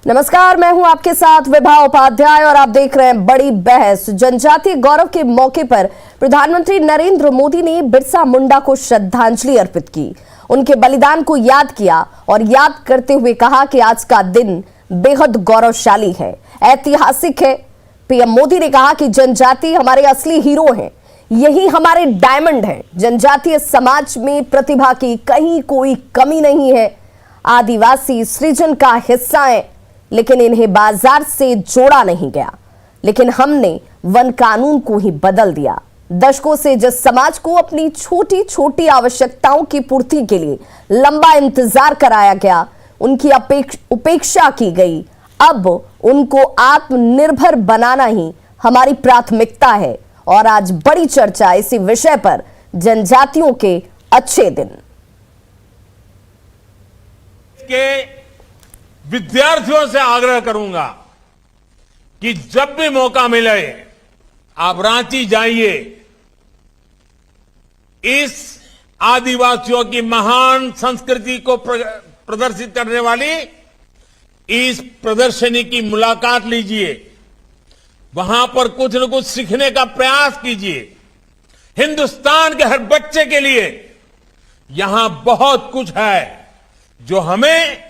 नमस्कार, मैं हूं आपके साथ विभा उपाध्याय और आप देख रहे हैं बड़ी बहस। जनजातीय गौरव के मौके पर प्रधानमंत्री नरेंद्र मोदी ने बिरसा मुंडा को श्रद्धांजलि अर्पित की, उनके बलिदान को याद किया और याद करते हुए कहा कि आज का दिन बेहद गौरवशाली है, ऐतिहासिक है। पीएम मोदी ने कहा कि जनजाति हमारे असली हीरो हैं, यही हमारे डायमंड हैं। जनजातीय समाज में प्रतिभा की कहीं कोई कमी नहीं है। आदिवासी सृजन का हिस्सा है, लेकिन इन्हें बाजार से जोड़ा नहीं गया। लेकिन हमने वन कानून को ही बदल दिया। दशकों से जिस समाज को अपनी छोटी छोटी आवश्यकताओं की पूर्ति के लिए लंबा इंतजार कराया गया, उनकी उपेक्षा की गई, अब उनको आत्मनिर्भर बनाना ही हमारी प्राथमिकता है। और आज बड़ी चर्चा इसी विषय पर, जनजातियों के अच्छे दिन। विद्यार्थियों से आग्रह करूंगा कि जब भी मौका मिले आप रांची जाइए। इस आदिवासियों की महान संस्कृति को प्रदर्शित करने वाली इस प्रदर्शनी की मुलाकात लीजिए। वहां पर कुछ न कुछ सीखने का प्रयास कीजिए। हिंदुस्तान के हर बच्चे के लिए यहां बहुत कुछ है जो हमें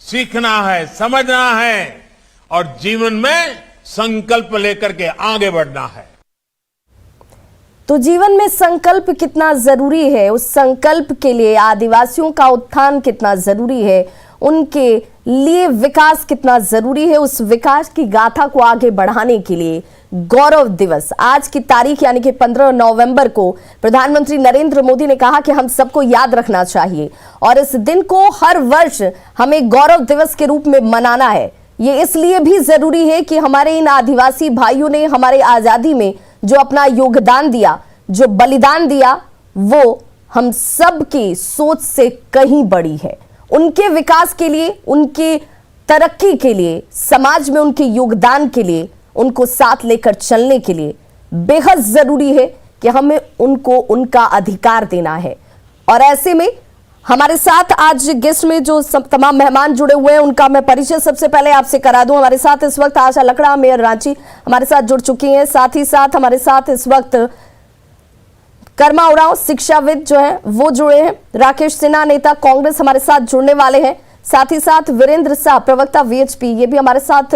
सीखना है, समझना है और जीवन में संकल्प लेकर के आगे बढ़ना है। तो जीवन में संकल्प कितना जरूरी है, उस संकल्प के लिए आदिवासियों का उत्थान कितना जरूरी है, उनके लिए विकास कितना जरूरी है, उस विकास की गाथा को आगे बढ़ाने के लिए गौरव दिवस आज की तारीख यानी कि 15 नवंबर को प्रधानमंत्री नरेंद्र मोदी ने कहा कि हम सबको याद रखना चाहिए और इस दिन को हर वर्ष हमें गौरव दिवस के रूप में मनाना है। ये इसलिए भी जरूरी है कि हमारे इन आदिवासी भाइयों ने हमारे आजादी में जो अपना योगदान दिया, जो बलिदान दिया, वो हम सब की सोच से कहीं बड़ी है। उनके विकास के लिए, उनके तरक्की के लिए, समाज में उनके योगदान के लिए, उनको साथ लेकर चलने के लिए बेहद जरूरी है कि हमें उनको उनका अधिकार देना है। और ऐसे में हमारे साथ आज गेस्ट में जो तमाम मेहमान जुड़े हुए हैं उनका मैं परिचय सबसे पहले आपसे करा दूं। हमारे साथ इस वक्त आशा लकड़ा, मेयर रांची, हमारे साथ जुड़ चुकी हैं। साथ ही साथ हमारे साथ इस वक्त कर्मा उरांव शिक्षाविद जो है वो जुड़े हैं। राकेश सिन्हा नेता कांग्रेस हमारे साथ जुड़ने वाले हैं। साथ ही साथ वीरेंद्र शाह प्रवक्ता वीएचपी ये भी हमारे साथ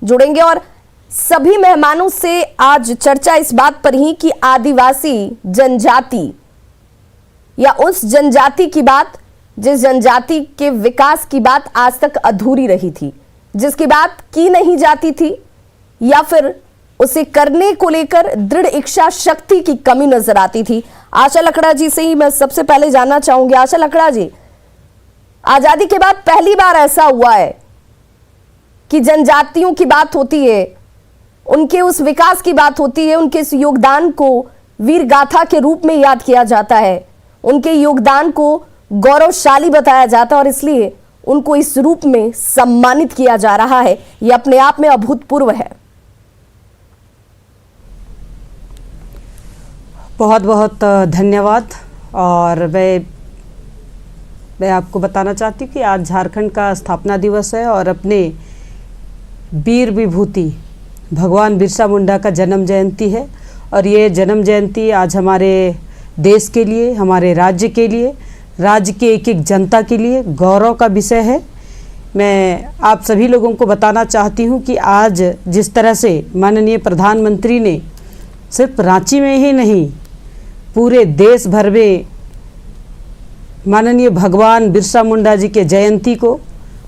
जुड़ेंगे। और सभी मेहमानों से आज चर्चा इस बात पर ही कि आदिवासी जनजाति या उस जनजाति की बात जिस जनजाति के विकास की बात आज तक अधूरी रही थी, जिसकी बात की नहीं जाती थी या फिर उसे करने को लेकर दृढ़ इच्छा शक्ति की कमी नजर आती थी। आशा लकड़ा जी से ही मैं सबसे पहले जानना चाहूंगी। आशा लकड़ा जी, आजादी के बाद पहली बार ऐसा हुआ है कि जनजातियों की बात होती है, उनके उस विकास की बात होती है, उनके इस योगदान को वीर गाथा के रूप में याद किया जाता है, उनके योगदान को गौरवशाली बताया जाता है और इसलिए उनको इस रूप में सम्मानित किया जा रहा है। यह अपने आप में अभूतपूर्व है। बहुत बहुत धन्यवाद। और मैं आपको बताना चाहती हूँ कि आज झारखंड का स्थापना दिवस है और अपने वीर विभूति भगवान बिरसा मुंडा का जन्म जयंती है। और ये जन्म जयंती आज हमारे देश के लिए, हमारे राज्य के लिए, राज्य के एक एक जनता के लिए गौरव का विषय है। मैं आप सभी लोगों को बताना चाहती हूँ कि आज जिस तरह से माननीय प्रधानमंत्री ने सिर्फ रांची में ही नहीं पूरे देश भर में माननीय भगवान बिरसा मुंडा जी के जयंती को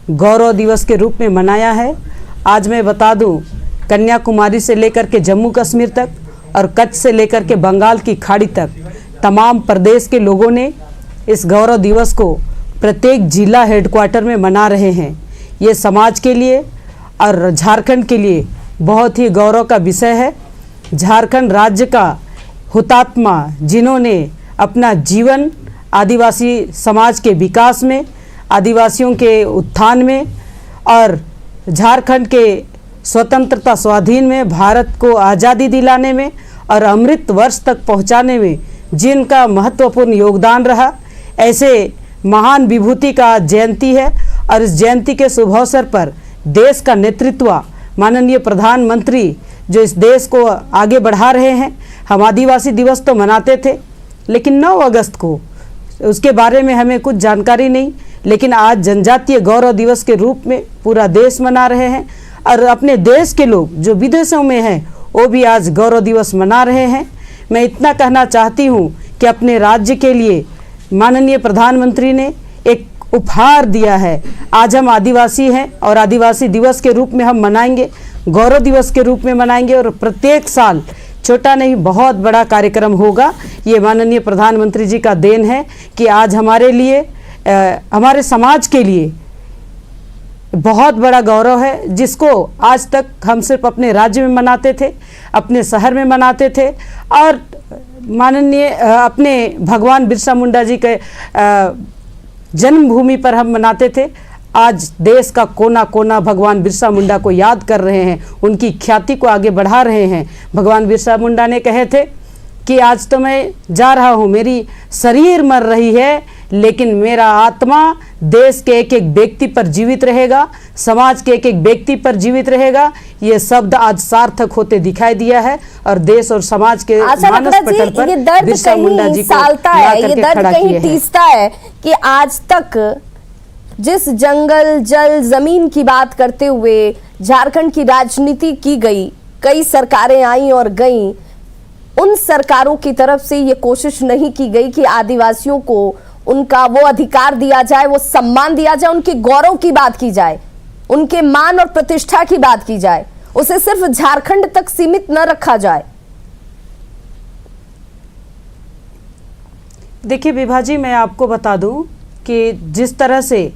गौरव दिवस के रूप में मनाया है। आज मैं बता दूं, कन्याकुमारी से लेकर के जम्मू कश्मीर तक और कच्छ से लेकर के बंगाल की खाड़ी तक तमाम प्रदेश के लोगों ने इस गौरव दिवस को प्रत्येक जिला हेडक्वार्टर में मना रहे हैं। ये समाज के लिए और झारखंड के लिए बहुत ही गौरव का विषय है। झारखंड राज्य का हुतात्मा जिन्होंने अपना जीवन आदिवासी समाज के विकास में, आदिवासियों के उत्थान में और झारखंड के स्वतंत्रता स्वाधीन में, भारत को आज़ादी दिलाने में और अमृत वर्ष तक पहुंचाने में जिनका महत्वपूर्ण योगदान रहा, ऐसे महान विभूति का जयंती है। और इस जयंती के शुभ अवसर पर देश का नेतृत्व माननीय प्रधानमंत्री जो इस देश को आगे बढ़ा रहे हैं। हम आदिवासी दिवस तो मनाते थे, लेकिन 9 अगस्त को उसके बारे में हमें कुछ जानकारी नहीं, लेकिन आज जनजातीय गौरव दिवस के रूप में पूरा देश मना रहे हैं। और अपने देश के लोग जो विदेशों में हैं वो भी आज गौरव दिवस मना रहे हैं। मैं इतना कहना चाहती हूँ कि अपने राज्य के लिए माननीय प्रधानमंत्री ने एक उपहार दिया है। आज हम आदिवासी हैं और आदिवासी दिवस के रूप में हम मनाएंगे, गौरव दिवस के रूप में मनाएंगे, और प्रत्येक साल छोटा नहीं बहुत बड़ा कार्यक्रम होगा। ये माननीय प्रधानमंत्री जी का देन है कि आज हमारे लिए हमारे समाज के लिए बहुत बड़ा गौरव है, जिसको आज तक हम सिर्फ अपने राज्य में मनाते थे, अपने शहर में मनाते थे, और माननीय अपने भगवान बिरसा मुंडा जी के जन्मभूमि पर हम मनाते थे। आज देश का कोना कोना भगवान बिरसा मुंडा को याद कर रहे हैं, उनकी ख्याति को आगे बढ़ा रहे हैं। भगवान बिरसा मुंडा ने कहे थे कि आज तो मैं जा रहा हूँ, मेरी शरीर मर रही है, लेकिन मेरा आत्मा देश के एक एक व्यक्ति पर जीवित रहेगा, समाज के एक एक व्यक्ति पर जीवित रहेगा। ये शब्द आज सार्थक होते दिखाई दिया है और देश और समाज के मानस पटल पर बिरसा मुंडा जी को ये दर्द कहीं टीसता है कि आज तक जिस जंगल जल जमीन की बात करते हुए झारखंड की राजनीति की गई, कई सरकारें आई और गईं, उन सरकारों की तरफ से ये कोशिश नहीं की गई कि आदिवासियों को उनका वो अधिकार दिया जाए, वो सम्मान दिया जाए, उनके गौरव की बात की जाए, उनके मान और प्रतिष्ठा की बात की जाए, उसे सिर्फ झारखंड तक सीमित न रखा जाए। देखिए विभा जी, मैं आपको बता दूं कि जिस तरह से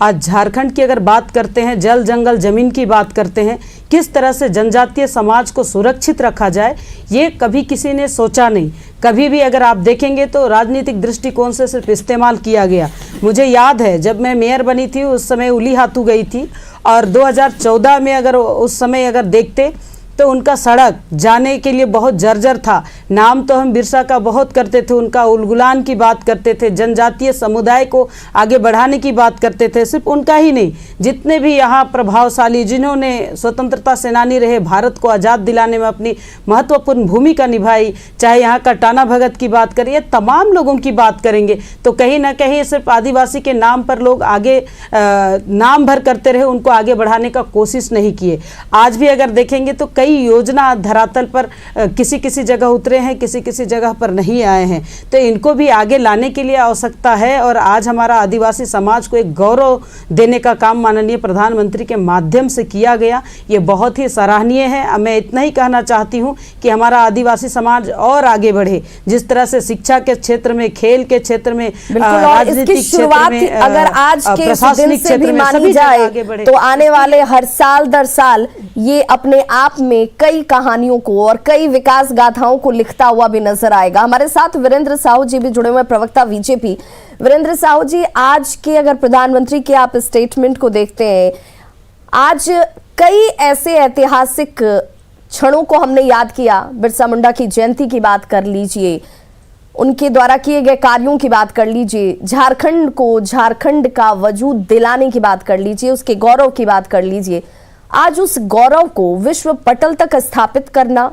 आज झारखंड की अगर बात करते हैं, जल जंगल जमीन की बात करते हैं, किस तरह से जनजातीय समाज को सुरक्षित रखा जाए, ये कभी किसी ने सोचा नहीं। कभी भी अगर आप देखेंगे तो राजनीतिक दृष्टिकोण से सिर्फ इस्तेमाल किया गया। मुझे याद है जब मैं मेयर बनी थी उस समय उली हाथू गई थी, और 2014 में अगर उस समय अगर देखते तो उनका सड़क जाने के लिए बहुत जर्जर था। नाम तो हम बिरसा का बहुत करते थे, उनका उलगुलान की बात करते थे, जनजातीय समुदाय को आगे बढ़ाने की बात करते थे। सिर्फ उनका ही नहीं, जितने भी यहाँ प्रभावशाली जिन्होंने स्वतंत्रता सेनानी रहे, भारत को आज़ाद दिलाने में अपनी महत्वपूर्ण भूमिका निभाई, चाहे यहाँ का टाना भगत की बात करें, ये तमाम लोगों की बात करेंगे तो कहीं ना कहीं सिर्फ आदिवासी के नाम पर लोग आगे नाम भर करते रहे, उनको आगे बढ़ाने का कोशिश नहीं किए। आज भी अगर देखेंगे तो कई योजना धरातल पर किसी किसी जगह उतरे हैं, किसी किसी जगह पर नहीं आए हैं, तो इनको भी आगे लाने के लिए आवश्यकता है। और आज हमारा आदिवासी समाज को एक गौरव देने का काम माननीय प्रधानमंत्री के माध्यम से किया गया, ये बहुत ही सराहनीय है। मैं इतना ही कहना चाहती हूँ कि हमारा आदिवासी समाज और आगे बढ़े, जिस तरह से शिक्षा के क्षेत्र में, खेल के क्षेत्र में, राजनीतिक क्षेत्र में, अगर आज के प्रशासनिक क्षेत्र में मानी जाए तो आने वाले हर साल दर साल ये अपने आप में कई कहानियों को और कई विकास गाथाओं को लिखता हुआ भी नजर आएगा। हमारे साथ वीरेंद्र साहू जी भी जुड़े हुए, प्रवक्ता बीजेपी। वीरेंद्र साहू जी, आज के अगर प्रधानमंत्री के आप स्टेटमेंट को देखते हैं, आज कई ऐसे ऐतिहासिक क्षणों को हमने याद किया। बिरसा मुंडा की जयंती की बात कर लीजिए, उनके द्वारा किए गए कार्यों की बात कर लीजिए, झारखंड को झारखंड का वजूद दिलाने की बात कर लीजिए, उसके गौरव की बात कर लीजिए। आज उस गौरव को विश्व पटल तक स्थापित करना,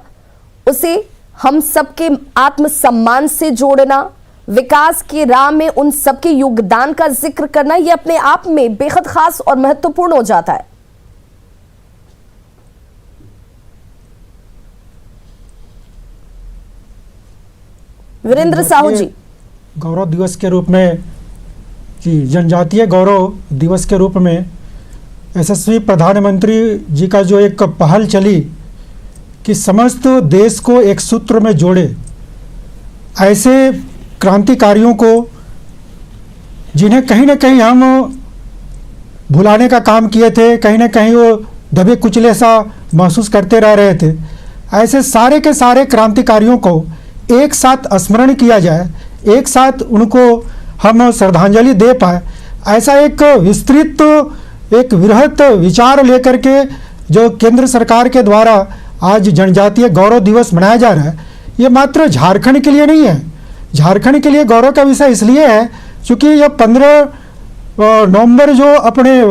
उसे हम सबके आत्मसम्मान से जोड़ना, विकास की राह में उन सबके योगदान का जिक्र करना, यह अपने आप में बेहद खास और महत्वपूर्ण हो जाता है। वीरेंद्र साहू जी, गौरव दिवस के रूप में, जनजातीय गौरव दिवस के रूप में यशस्वी प्रधानमंत्री जी का जो एक पहल चली कि समस्त देश को एक सूत्र में जोड़े, ऐसे क्रांतिकारियों को जिन्हें कहीं ना कहीं हम भुलाने का काम किए थे, कहीं ना कहीं वो दबे कुचले सा महसूस करते रह रहे थे, ऐसे सारे के सारे क्रांतिकारियों को एक साथ स्मरण किया जाए, एक साथ उनको हम श्रद्धांजलि दे पाए, ऐसा एक विस्तृत एक वृहत विचार लेकर के जो केंद्र सरकार के द्वारा आज जनजातीय गौरव दिवस मनाया जा रहा है, ये मात्र झारखंड के लिए नहीं है। झारखंड के लिए गौरव का विषय इसलिए है क्योंकि यह 15 नवंबर जो अपने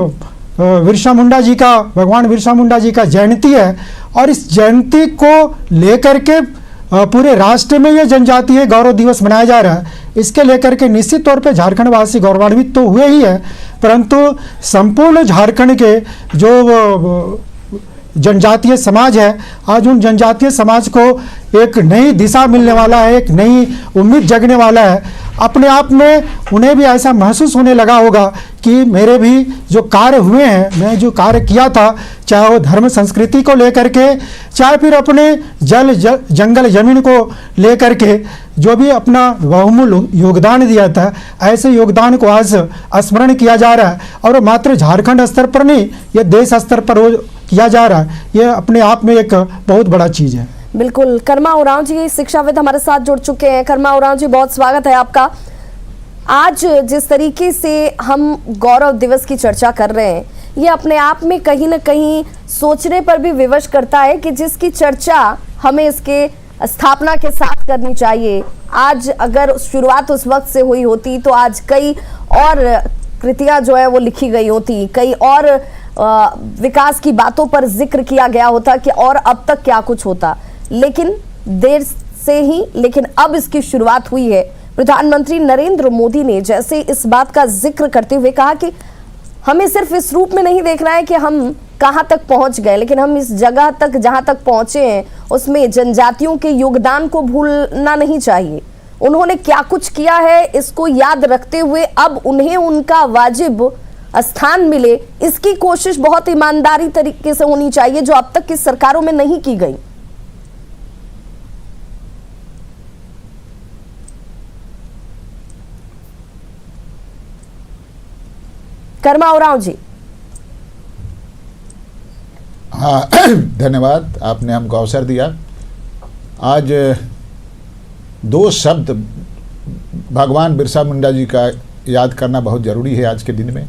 बिरसा मुंडा जी का, भगवान बिरसा मुंडा जी का जयंती है और इस जयंती को लेकर के पूरे राष्ट्र में ये जनजातीय गौरव दिवस मनाया जा रहा है। इसके लेकर के निश्चित तौर पे झारखंड वासी गौरवान्वित तो हुए ही है, परंतु संपूर्ण झारखंड के जो जनजातीय समाज है, आज उन जनजातीय समाज को एक नई दिशा मिलने वाला है, एक नई उम्मीद जगने वाला है। अपने आप में उन्हें भी ऐसा महसूस होने लगा होगा कि मेरे भी जो कार्य हुए हैं, मैं जो कार्य किया था, चाहे वो धर्म संस्कृति को लेकर के, चाहे फिर अपने जंगल जमीन को लेकर के जो भी अपना बहुमूल्य योगदान दिया था, ऐसे योगदान को आज स्मरण किया जा रहा है। और मात्र झारखंड स्तर पर नहीं, ये देश स्तर पर वो किया जा रहा है। ये अपने आप में एक बहुत बड़ा चीज़ है। बिल्कुल। कर्मा उरांव जी शिक्षाविद हमारे साथ जुड़ चुके हैं। कर्मा उरांव जी, बहुत स्वागत है आपका। आज जिस तरीके से हम गौरव दिवस की चर्चा कर रहे हैं, ये अपने आप में कहीं ना कहीं सोचने पर भी विवश करता है कि जिसकी चर्चा हमें इसके स्थापना के साथ करनी चाहिए, आज अगर शुरुआत उस वक्त से हुई होती तो आज कई और कृतियां जो है वो लिखी गई होती, कई और विकास की बातों पर जिक्र किया गया होता कि और अब तक क्या कुछ होता। लेकिन देर से ही, लेकिन अब इसकी शुरुआत हुई है। प्रधानमंत्री नरेंद्र मोदी ने जैसे इस बात का जिक्र करते हुए कहा कि हमें सिर्फ इस रूप में नहीं देखना है कि हम कहां तक पहुंच गए, लेकिन हम इस जगह तक जहां तक पहुंचे हैं उसमें जनजातियों के योगदान को भूलना नहीं चाहिए। उन्होंने क्या कुछ किया है इसको याद रखते हुए अब उन्हें उनका वाजिब स्थान मिले, इसकी कोशिश बहुत ईमानदारी तरीके से होनी चाहिए, जो अब तक की सरकारों में नहीं की गई। कर्मा उरांव जी। हाँ, धन्यवाद, आपने हमको अवसर दिया। आज दो शब्द भगवान बिरसा मुंडा जी का याद करना बहुत ज़रूरी है आज के दिन में।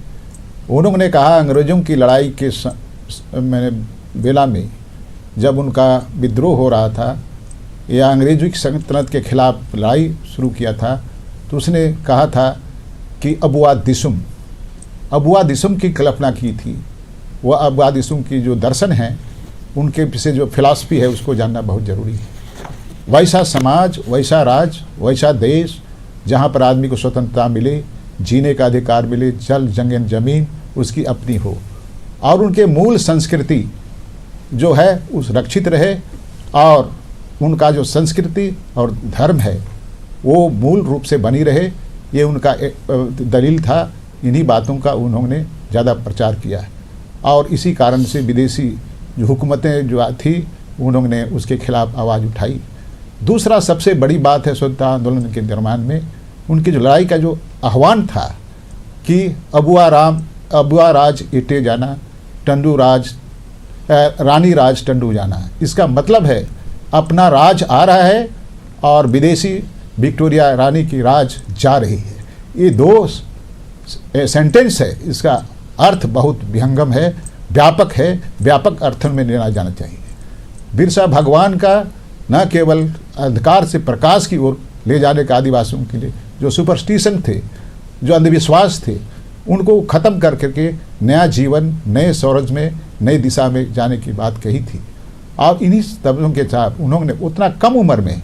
उन्होंने कहा, अंग्रेज़ों की लड़ाई के बेला में जब उनका विद्रोह हो रहा था या अंग्रेज़ों की सल्तनत के खिलाफ लड़ाई शुरू किया था, तो उसने कहा था कि अबुआ दिसुम की कल्पना की थी। वह अबुआ दिसुम की जो दर्शन हैं, उनके पीछे जो फिलॉसफी है उसको जानना बहुत ज़रूरी है। वैसा समाज, वैसा राज, वैसा देश जहाँ पर आदमी को स्वतंत्रता मिले, जीने का अधिकार मिले, जल जंगल जमीन उसकी अपनी हो, और उनके मूल संस्कृति जो है उस रक्षित रहे, और उनका जो संस्कृति और धर्म है वो मूल रूप से बनी रहे। ये उनका दलील था। इन्हीं बातों का उन्होंने ज़्यादा प्रचार किया है, और इसी कारण से विदेशी जो हुकूमतें जो थी उन्होंने उसके खिलाफ आवाज़ उठाई। दूसरा सबसे बड़ी बात है स्वतंत्रता आंदोलन के दरम्यान में उनकी जो लड़ाई का जो आह्वान था कि अबुआ राज इटे जाना, रानी राज टंडू जाना। इसका मतलब है अपना राज आ रहा है और विदेशी विक्टोरिया रानी की राज जा रही है। ये दो सेंटेंस है, इसका अर्थ बहुत विहंगम है, व्यापक है, व्यापक अर्थों में लेना जाना चाहिए। बिरसा भगवान का न केवल अंधकार से प्रकाश की ओर ले जाने का आदिवासियों के लिए जो सुपरस्टिशन थे, जो अंधविश्वास थे, उनको ख़त्म कर करके नया जीवन, नए सूरज में, नई दिशा में जाने की बात कही थी। और इन्हीं तबकों के साथ उन्होंने उतना कम उम्र में,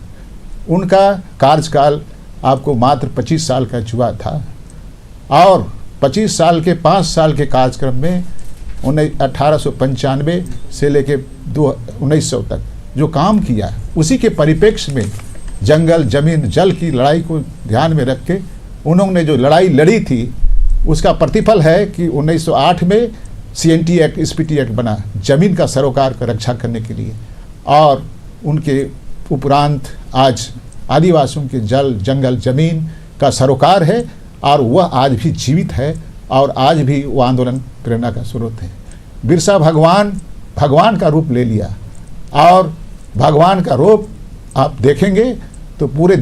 उनका कार्यकाल आपको मात्र 25 साल का हुआ था, और 25 साल के 5 साल के कार्यक्रम में 1895 से लेके 1900 तक जो काम किया, उसी के परिप्रेक्ष्य में जंगल जमीन जल की लड़ाई को ध्यान में रख के उन्होंने जो लड़ाई लड़ी थी उसका प्रतिफल है कि 1908 में CNT एक्ट, SPT एक्ट बना जमीन का सरोकार का रक्षा करने के लिए। और उनके उपरांत आज आदिवासियों के जल जंगल जमीन का सरोकार है, और वह आज भी जीवित है, और आज भी वह आंदोलन प्रेरणा का स्रोत है। बिरसा भगवान का रूप ले लिया, और भगवान का रूप आप देखेंगे तो पूरे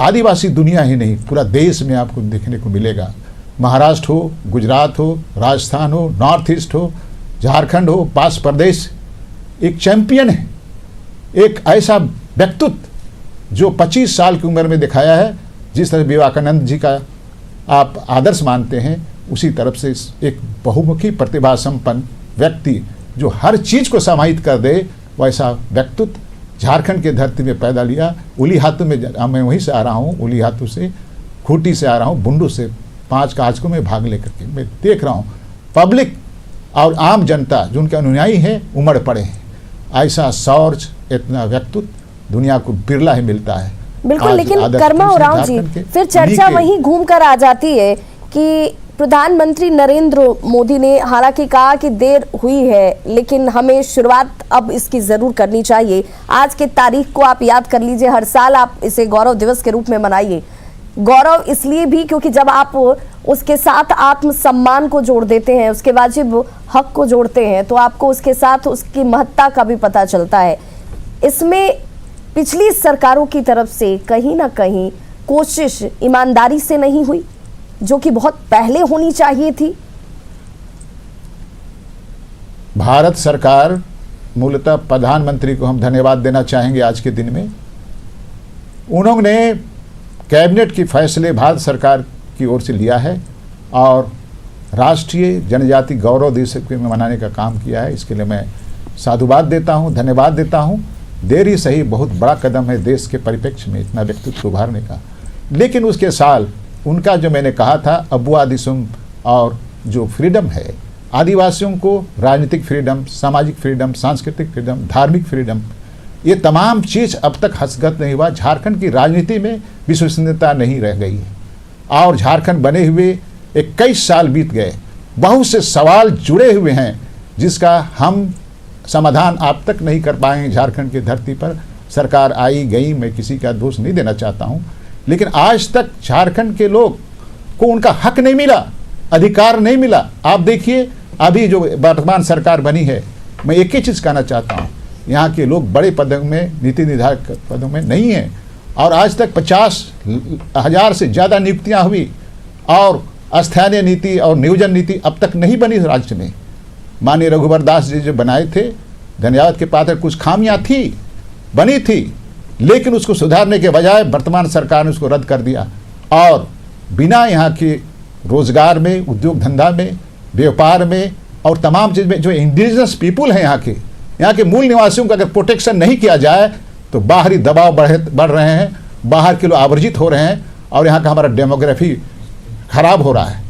आदिवासी दुनिया ही नहीं, पूरा देश में आपको देखने को मिलेगा। महाराष्ट्र हो, गुजरात हो, राजस्थान हो, नॉर्थ ईस्ट हो, झारखंड हो, पास प्रदेश, एक चैंपियन है, एक ऐसा व्यक्तित्व जो 25 साल की उम्र में दिखाया है। जिस तरह विवेकानंद जी का आप आदर्श मानते हैं, उसी तरफ से एक बहुमुखी प्रतिभा संपन्न व्यक्ति जो हर चीज को समाहित कर दे, वैसा व्यक्तित्व झारखंड के धरती में पैदा लिया। उली हाथों में, मैं वहीं से आ रहा हूँ, उली हाथों से, खूंटी से आ रहा हूँ, बुंडू से 5 काजकों में भाग लेकर के मैं देख रहा हूँ पब्लिक और आम जनता जो उनके अनुयायी हैं उमड़ पड़े हैं। ऐसा शौर्य, इतना व्यक्तित्व दुनिया को बिरला ही मिलता है। बिल्कुल, लेकिन कर्मा उरांव जी, फिर चर्चा वहीं घूम कर आ जाती है कि प्रधानमंत्री नरेंद्र मोदी ने हालांकि कहा कि देर हुई है, लेकिन हमें शुरुआत अब इसकी जरूर करनी चाहिए। आज के तारीख को आप याद कर लीजिए, हर साल आप इसे गौरव दिवस के रूप में मनाइए। गौरव इसलिए भी क्योंकि जब आप उसके साथ आत्मसम्मान को जोड़ देते हैं, उसके वाजिब हक को जोड़ते हैं, तो आपको उसके साथ उसकी महत्ता का भी पता चलता है। इसमें पिछली सरकारों की तरफ से कहीं ना कहीं कोशिश ईमानदारी से नहीं हुई, जो कि बहुत पहले होनी चाहिए थी। भारत सरकार, मूलतः प्रधानमंत्री को हम धन्यवाद देना चाहेंगे आज के दिन में। उन्होंने कैबिनेट की फैसले भारत सरकार की ओर से लिया है और राष्ट्रीय जनजाति गौरव दिवस में मनाने का काम किया है। इसके लिए मैं साधुवाद देता हूं, धन्यवाद देता हूं। देर ही सही, बहुत बड़ा कदम है देश के परिप्रेक्ष्य में इतना व्यक्तित्व उभारने का। लेकिन उसके साल उनका जो मैंने कहा था अबुआ दिसुम और जो फ्रीडम है, आदिवासियों को राजनीतिक फ्रीडम, सामाजिक फ्रीडम, सांस्कृतिक फ्रीडम, धार्मिक फ्रीडम, ये तमाम चीज़ अब तक हस्तगत नहीं हुआ। झारखंड की राजनीति में विश्वसनीयता नहीं रह गई है और झारखंड बने हुए 21 साल बीत गए, बहुत से सवाल जुड़े हुए हैं जिसका हम समाधान आप तक नहीं कर पाएंगे। झारखंड की धरती पर सरकार आई गई, मैं किसी का दोष नहीं देना चाहता हूँ, लेकिन आज तक झारखंड के लोग को उनका हक नहीं मिला, अधिकार नहीं मिला। आप देखिए अभी जो वर्तमान सरकार बनी है, मैं एक ही चीज़ कहना चाहता हूँ, यहाँ के लोग बड़े पदों में, नीति निर्धारक पदों में नहीं हैं और आज तक 50,000 से ज़्यादा नियुक्तियाँ हुई और स्थानीय नीति और नियोजन नीति अब तक नहीं बनी राज्य में। माननीय रघुवर दास जी जो बनाए थे, धन्यवाद के पात्र, कुछ खामियां थी, बनी थी, लेकिन उसको सुधारने के बजाय वर्तमान सरकार ने उसको रद्द कर दिया और बिना यहाँ के रोजगार में, उद्योग धंधा में, व्यापार में और तमाम चीज़ में जो इंडिजिनस पीपुल हैं, यहाँ के मूल निवासियों का अगर प्रोटेक्शन नहीं किया जाए तो बाहरी दबाव बढ़ रहे हैं, बाहर के लोग आवर्जित हो रहे हैं और यहाँ का हमारा डेमोग्राफी खराब हो रहा है।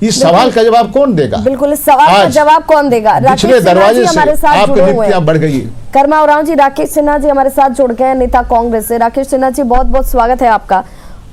इस सवाल का जवाब कौन देगा? बिल्कुल, इस सवाल का जवाब कौन देगा? पिछले दरवाजे से आपकी नियुक्तियां बढ़ गई। कर्मा उरांव जी, राकेश सिन्हा जी हमारे साथ जुड़ गए हैं, नेता कांग्रेस से। राकेश सिन्हा जी, बहुत बहुत स्वागत है आपका।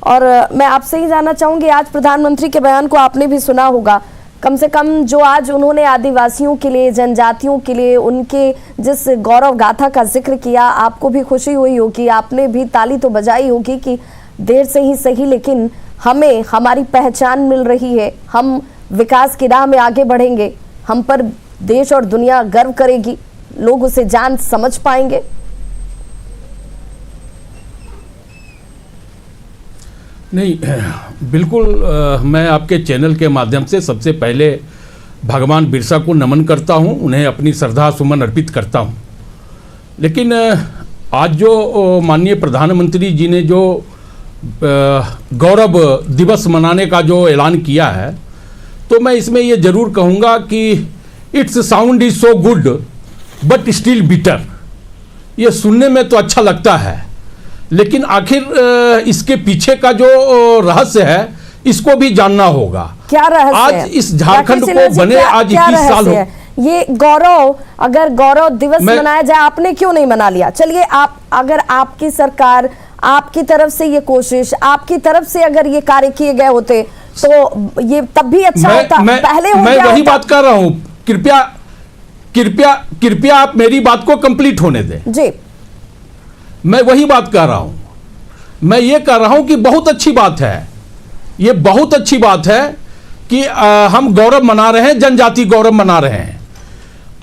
और मैं आपसे ही जानना चाहूंगी, आज प्रधानमंत्री के बयान को आपने भी सुना होगा, कम से कम जो आज उन्होंने आदिवासियों के लिए, जनजातियों के लिए उनके जिस गौरव गाथा का जिक्र किया, आपको भी खुशी हुई होगी, आपने भी ताली तो बजाई होगी कि देर से ही सही लेकिन हमें हमारी पहचान मिल रही है, हम विकास की राह में आगे बढ़ेंगे, हम पर देश और दुनिया गर्व करेगी, लोग उसे जान समझ पाएंगे। नहीं, बिल्कुल मैं आपके चैनल के माध्यम से सबसे पहले भगवान बिरसा को नमन करता हूं, उन्हें अपनी श्रद्धा सुमन अर्पित करता हूं। लेकिन आज जो माननीय प्रधानमंत्री जी ने जो गौरव दिवस मनाने का जो ऐलान किया है, तो मैं इसमें ये जरूर कहूँगा कि it's sound is so good but still bitter. ये सुनने में तो अच्छा लगता है, लेकिन आखिर इसके पीछे का जो रहस्य है इसको भी जानना होगा। क्या रहस्य आज है? इस झारखंड को बने आज 21 साल हो। ये गौरव, अगर गौरव दिवस मनाया जाए, आपने क्यों नहीं मना लिया? चलिए, आप अगर आपकी सरकार, आपकी तरफ से ये कोशिश, आपकी तरफ से अगर ये कार्य किए गए होते तो ये तब भी अच्छा होता, पहले हो मैं गया वही होता। बात कर रहा हूं, कृपया आप मेरी बात को कंप्लीट होने दें जी। मैं वही बात कर रहा हूं, मैं ये कह रहा हूं कि बहुत अच्छी बात है, ये बहुत अच्छी बात है कि हम गौरव मना रहे हैं, जनजाति गौरव मना रहे हैं।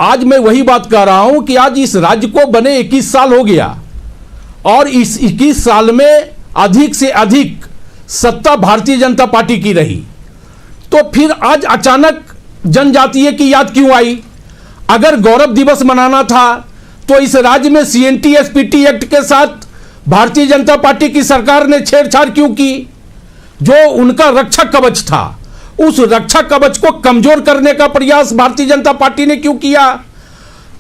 आज मैं वही बात कर रहा हूं कि आज इस राज्य को बने 21 साल हो गया और इस 21 साल में अधिक से अधिक सत्ता भारतीय जनता पार्टी की रही, तो फिर आज अचानक जनजातीय की याद क्यों आई? अगर गौरव दिवस मनाना था तो इस राज्य में CNT SPT एक्ट के साथ भारतीय जनता पार्टी की सरकार ने छेड़छाड़ क्यों की? जो उनका रक्षक कवच था उस रक्षा कवच को कमजोर करने का प्रयास भारतीय जनता पार्टी ने क्यों किया?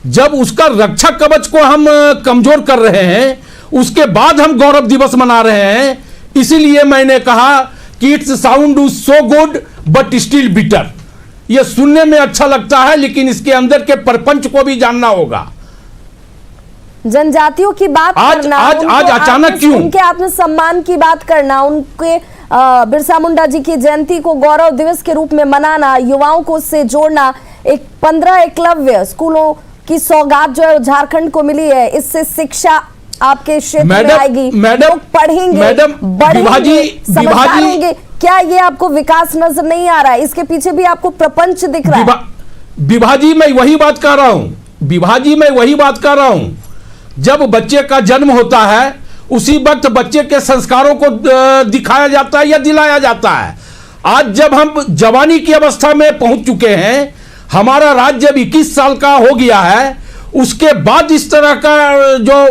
जब उसका रक्षा कवच को हम कमजोर कर रहे हैं, उसके बाद हम गौरव दिवस मना रहे हैं। इसीलिए मैंने कहा कि it's sound so good but still bitter. यह सुनने में अच्छा लगता है, लेकिन इसके अंदर के परपंच को भी जानना होगा। जनजातियों की बात करना, आज अचानक क्यों? उनके आत्मसम्मान की बात करना, उनके बिरसा मुंडा जी की जयंती को गौरव दिवस के रूप में मनाना, युवाओं को उससे जोड़ना, एक 15 एकलव्य स्कूलों की सौगात जो है झारखंड को मिली है, इससे शिक्षा आपके क्षेत्र में आएगी, लोग पढ़ेंगे, बढ़ेंगे, समझदार होंगे। क्या ये आपको विकास नजर नहीं आ रहा है? इसके पीछे भी आपको प्रपंच दिख रहा है? विभाजी मैं वही बात कर रहा हूं, विभाजी मैं वही बात कर रहा हूं। जब बच्चे का जन्म होता है, उसी वक्त बच्चे के संस्कारों को दिखाया जाता है या दिलाया जाता है। आज जब हम जवानी की अवस्था में पहुंच चुके हैं, हमारा राज्य जब 21 साल का हो गया है, उसके बाद इस तरह का जो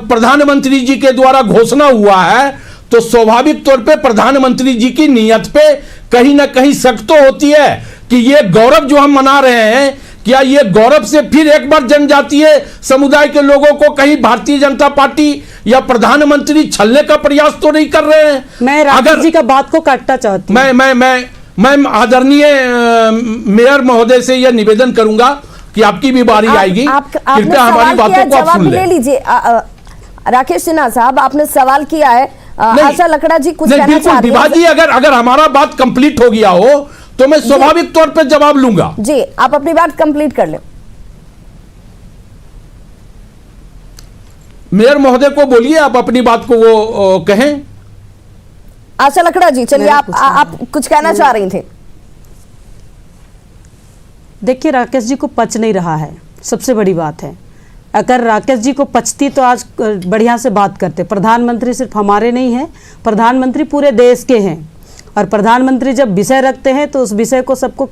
प्रधानमंत्री जी के द्वारा घोषणा हुआ है, तो स्वाभाविक तौर पे प्रधानमंत्री जी की नीयत पे कहीं ना कहीं शक तो होती है कि ये गौरव जो हम मना रहे हैं, क्या ये गौरव से फिर एक बार जनजातीय समुदाय के लोगों को कहीं भारतीय जनता पार्टी या प्रधानमंत्री छलने का प्रयास तो नहीं कर रहे हैं? मैं राकेश जी का बात को काटना चाहती हूं। मैं आदरणीय मेयर महोदय से यह निवेदन करूंगा कि आपकी भी बारी आएगी, कृपया हमारी बातों को आप सुन ले लीजिए। राकेश सिन्हा साहब, आपने सवाल किया है, आशा लकड़ा जी कुछ कहना चाह रही हैं। विभाजी, अगर हमारा बात कंप्लीट हो गया हो तो मैं स्वाभाविक तौर पर जवाब लूंगा। जी, आप अपनी बात कंप्लीट कर लें। मेयर महोदय को बोलिए, आप अपनी बात को वो कहें। आशा लकड़ा जी, चलिए आप कुछ कहना चाह रही थे। देखिए, राकेश जी को पच नहीं रहा है, सबसे बड़ी बात है। अगर राकेश जी को पचती तो आज बढ़िया से बात करते। प्रधानमंत्री सिर्फ हमारे नहीं हैं, प्रधानमंत्री पूरे देश के हैं, और प्रधानमंत्री जब विषय रखते हैं तो उस विषय को सबको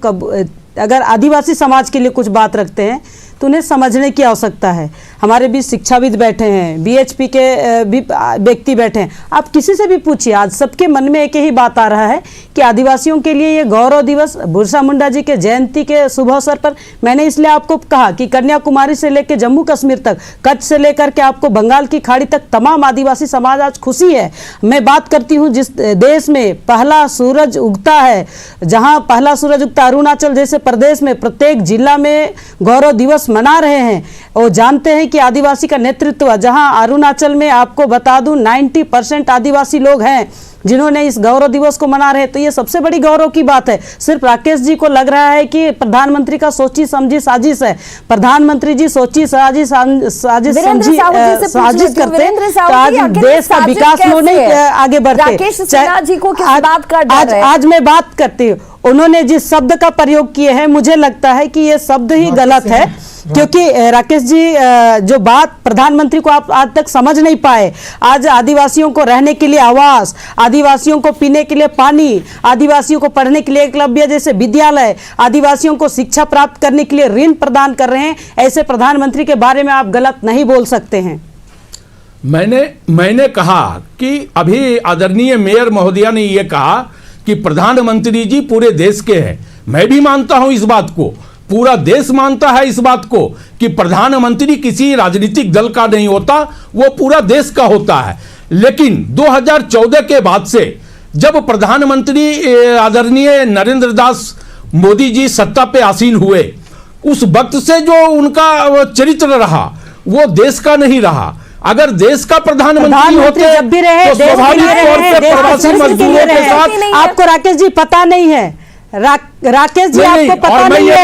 अगर आदिवासी समाज के लिए कुछ बात रखते हैं तो उन्हें समझने की आवश्यकता है। हमारे बीच शिक्षाविद बैठे हैं, बीएचपी के भी व्यक्ति बैठे हैं, आप किसी से भी पूछिए, आज सबके मन में एक ही बात आ रहा है कि आदिवासियों के लिए ये गौरव दिवस, बिरसा मुंडा जी के जयंती के शुभ अवसर पर मैंने इसलिए आपको कहा कि कन्याकुमारी से लेकर जम्मू कश्मीर तक, कच्छ से लेकर के आपको बंगाल की खाड़ी तक तमाम आदिवासी समाज आज खुशी है। मैं बात करती हूँ जिस देश में पहला सूरज उगता है, जहाँ पहला सूरज उगता, अरुणाचल जैसे प्रदेश में प्रत्येक जिला में गौरव दिवस मना रहे हैं। और जानते हैं कि आदिवासी का नेतृत्व, जहां अरुणाचल में आपको बता दूं 90% आदिवासी लोग हैं जिन्होंने इस गौरव दिवस को मना रहे हैं, तो ये सबसे बड़ी गौरव की बात है। सिर्फ राकेश जी को लग रहा है कि प्रधानमंत्री का सोची समझी साजिश है। प्रधानमंत्री जी सोची साजिश करते तो आज देश का विकास में नहीं आगे बढ़ते। आज मैं बात करती हूँ, उन्होंने जिस शब्द का प्रयोग किए हैं, मुझे लगता है कि ये शब्द ही गलत है, क्योंकि राकेश जी जो बात प्रधानमंत्री को आप आज तक समझ नहीं पाए। आज आदिवासियों को रहने के लिए आवास, आदिवासियों को पीने के लिए पानी, आदिवासियों को पढ़ने के लिए एकलव्य जैसे विद्यालय, आदिवासियों को शिक्षा प्राप्त करने के लिए ऋण प्रदान कर रहे हैं। ऐसे प्रधानमंत्री के बारे में आप गलत नहीं बोल सकते हैं। मैंने कहा कि अभी आदरणीय मेयर महोदया ने यह कहा कि प्रधानमंत्री जी पूरे देश के हैं। मैं भी मानता हूं इस बात को, पूरा देश मानता है इस बात को कि प्रधानमंत्री किसी राजनीतिक दल का नहीं होता, वो पूरा देश का होता है। लेकिन 2014 के बाद से जब प्रधानमंत्री आदरणीय नरेंद्र दास मोदी जी सत्ता पे आसीन हुए, उस वक्त से जो उनका चरित्र रहा वो देश का नहीं रहा। अगर देश का प्रधानमंत्री होते जब भी रहे, तो स्वाभाविक तौर पे प्रवासी मजदूरों के साथ। आपको राकेश जी पता नहीं है, राकेश जी आपको पता नहीं है,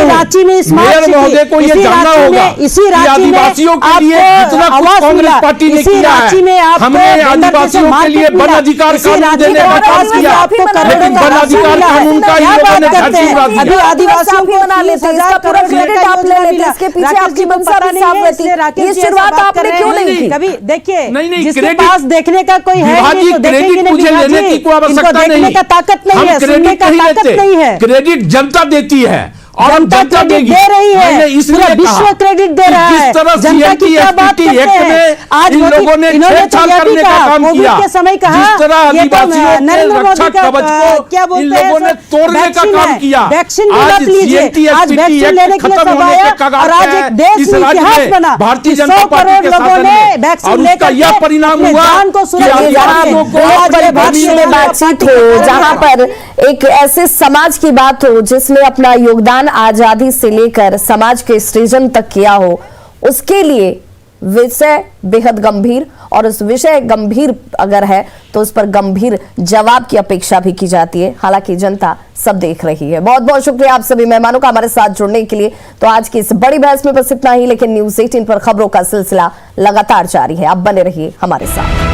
रांची में स्मार्ट महोदय को ये जानना होगा इसी रांची में आदिवासियों के लिए जितना कुछ कांग्रेस पार्टी ने किया है, हमने आदिवासियों के लिए वन अधिकार कानून देने का काम किया, लेकिन वन अधिकार कानून का इन लोगों ने धरती उड़ा दिया। अभी आदिवासियों को बना लेते हैं, इसका पूरा क्रेडिट आप ले लेते हैं, इसके पीछे आपकी मंशा भी साफ रहती है। ये शुरुआत आपने क्यों नहीं की? कभी देखिए, जिसके पास देखने का कोई है नहीं तो देखेंगे नहीं, लेने की कोई आवश्यकता नहीं, देखने का ताकत नहीं है, सुनने का ताकत नहीं है। क्रेडिट जनता देती है और हम जनता जनता क्रेडिट देगी। दे रही है, मैंने इसलिए पूरा विश्व कहा क्रेडिट दे कि रहा है। जिस तरह जनता की क्या बात CNT करते एक्ट हैं? में आज इन मोदी- लोगों ने इन्होंने तो छेड़छाड़ यह भी करने का कहा, काम कोविड किया, के समय कहा, जिस तरह ये तो आदिवासियों के नरेंद्र मोदी रक्षा का, कवच क्या को इन बोलते हैं लोगों ने सर, तोड़ने का वैक्सीन काम है। किया। वैक्सीन भी आज मत लीजिए, CNT आज एक्ट वैक्सीन लेने के लिए खत्म सब होने आया के कगार और आज पे एक है। देश इस में राज्य इतिहास में बना भारतीय कि जनता 100 पार्टी करोड़ के लोगों शासन ने में, वैक्सीन और उसका लेकर यह के परिणाम अपने हुआ जान को कि सुरक्षित चलिए, जहां आदिवासियों को आज बड़े ये बात भारतीय में जनता बातचीत पार्टी हो, का जहां पर एक ऐसे समाज की बात हो जिसने अपना योगदान आजादी से लेकर समाज के सृजन तक किया हो, उसके लिए विषय बेहद गंभीर, और उस विषय गंभीर अगर है तो उस पर गंभीर जवाब की अपेक्षा भी की जाती है। हालांकि जनता सब देख रही है। बहुत बहुत शुक्रिया आप सभी मेहमानों का हमारे साथ जुड़ने के लिए। तो आज की इस बड़ी बहस में बस इतना ही, लेकिन न्यूज़ 18 पर खबरों का सिलसिला लगातार जारी है। आप बने रहिए हमारे साथ।